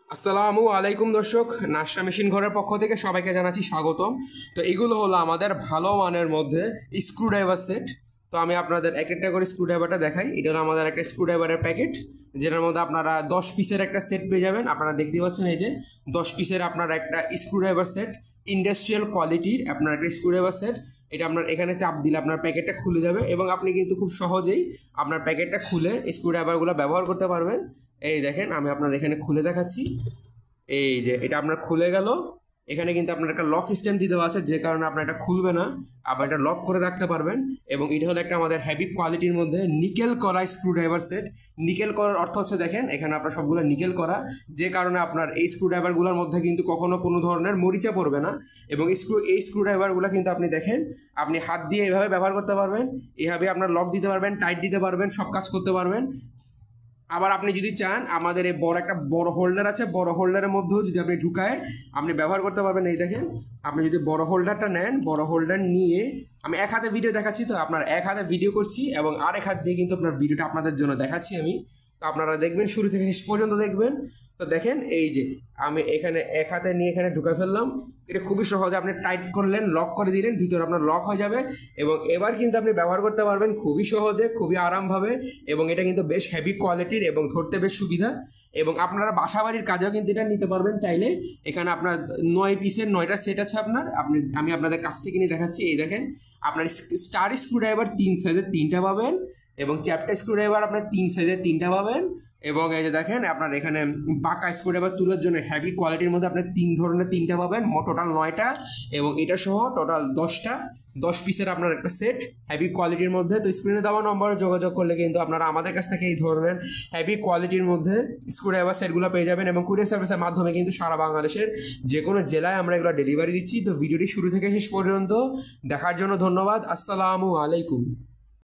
আসসালামু আলাইকুম দর্শক, নাশা মেশিন ঘরের পক্ষ থেকে সবাইকে জানাচ্ছি স্বাগতম। তো এগুলো হলো আমাদের ভালো মানের মধ্যে স্ক্রুড্রাইভার সেট। তো আমি আপনাদের এক একটা করে স্ক্রুড্রাইভারটা দেখাই। এটা হলো আমাদের একটা স্ক্রুড্রাইভারের প্যাকেট, যেটার মধ্যে আপনারা 10 পিসের একটা সেট পেয়ে যাবেন। আপনারা দেখতে পাচ্ছেন এই যে 10 পিসের আপনার একটা স্ক্রুড্রাইভার সেট, ইন্ডাস্ট্রিয়াল কোয়ালিটির আপনার একটা স্ক্রুড্রাইভার সেট। এটা আপনার এখানে চাপ দিলে আপনার প্যাকেটটা খুলে যাবে এবং আপনি কিন্তু খুব সহজেই আপনার প্যাকেটটা খুলে স্ক্রুড্রাইভারগুলো ব্যবহার করতে পারবেন। এই দেখেন, আমি আপনার এখানে খুলে দেখাচ্ছি। এই যে এটা আপনার খুলে গেল। এখানে কিন্তু আপনার একটা লক সিস্টেম দিতে আছে, যে কারণে আপনার এটা খুলবে না, আবার এটা লক করে রাখতে পারবেন। এবং এটা হলো একটা আমাদের হেভি কোয়ালিটির মধ্যে নিকেল করা স্ক্রুড্রাইভার সেট। নিকেল করার অর্থ হচ্ছে দেখেন এখানে আপনার সবগুলো নিকেল করা, যে কারণে আপনার এই স্ক্রুড্রাইভারগুলোর মধ্যে কিন্তু কখনো কোনো ধরনের মরিচা পড়বে না। এবং এই স্ক্রুড্রাইভারগুলো কিন্তু আপনি দেখেন আপনি হাত দিয়ে এভাবে ব্যবহার করতে পারবেন, এভাবে আপনার লক দিতে পারবেন, টাইট দিতে পারবেন, সব কাজ করতে পারবেন। আবার আপনি যদি চান, আমাদের এই একটা বড় হোল্ডার আছে, বড় হোল্ডারের মধ্যেও যদি আপনি ঢুকায় আপনি ব্যবহার করতে পারবেন। এই দেখেন, আপনি যদি বড় হোল্ডারটা নেন, বড় হোল্ডার নিয়ে আমি এক হাতে ভিডিও দেখাচ্ছি, তো আপনার এক হাতে ভিডিও করছি এবং আরেক হাত দিয়ে কিন্তু আপনার ভিডিওটা আপনাদের জন্য দেখাচ্ছি আমি। তো আপনারা দেখবেন, শুরু থেকে শেষ পর্যন্ত দেখবেন। তো দেখেন এই যে আমি এখানে এক হাতে নিয়ে এখানে ঢুকাই ফেললাম। এটা খুবই সহজে আপনি টাইট করলেন, লক করে দিলেন, ভিতরে আপনার লক হয়ে যাবে এবং এবার কিন্তু আপনি ব্যবহার করতে পারবেন খুবই সহজে, খুবই আরামভাবে। এবং এটা কিন্তু বেশ হেভি কোয়ালিটির এবং ধরতে বেশ সুবিধা। এবং আপনারা বাসাবাড়ির কাজেও কিন্তু এটা নিতে পারবেন চাইলে। এখানে আপনার 9 পিসের 9টা সেট আছে আপনার। আমি আপনাদের কাছ থেকে নিয়ে দেখাচ্ছি। এই দেখেন, আপনার স্টার স্ক্রুড্রাইভার 3 সাইজের 3টা পাবেন এবং চ্যাপ্টা স্ক্রুড্রাইভার আপনার 3 সাইজের 3টা পাবেন। এবং এই যে দেখেন, আপনার এখানে বাঁকা স্ক্রুড্রাইভার তুলার জন্য হেভি কোয়ালিটির মধ্যে আপনার 3 ধরনের 3টা পাবেন, টোটাল 9টা। এবং এটা সহ টোটাল 10টা, 10 পিসের আপনার একটা সেট হেভি কোয়ালিটির মধ্যে। তো স্ক্রিনে দেওয়া নম্বরে যোগাযোগ করলে কিন্তু আপনারা আমাদের কাছ থেকে এই ধরনের হেভি কোয়ালিটির মধ্যে স্ক্রুড্রাইভার সেটগুলো পেয়ে যাবেন। এবং কুরিয়ার সার্ভিসের মাধ্যমে কিন্তু সারা বাংলাদেশের যে কোনো জেলায় আমরা এগুলো ডেলিভারি দিচ্ছি। তো ভিডিওটি শুরু থেকে শেষ পর্যন্ত দেখার জন্য ধন্যবাদ। আসসালামু আলাইকুম।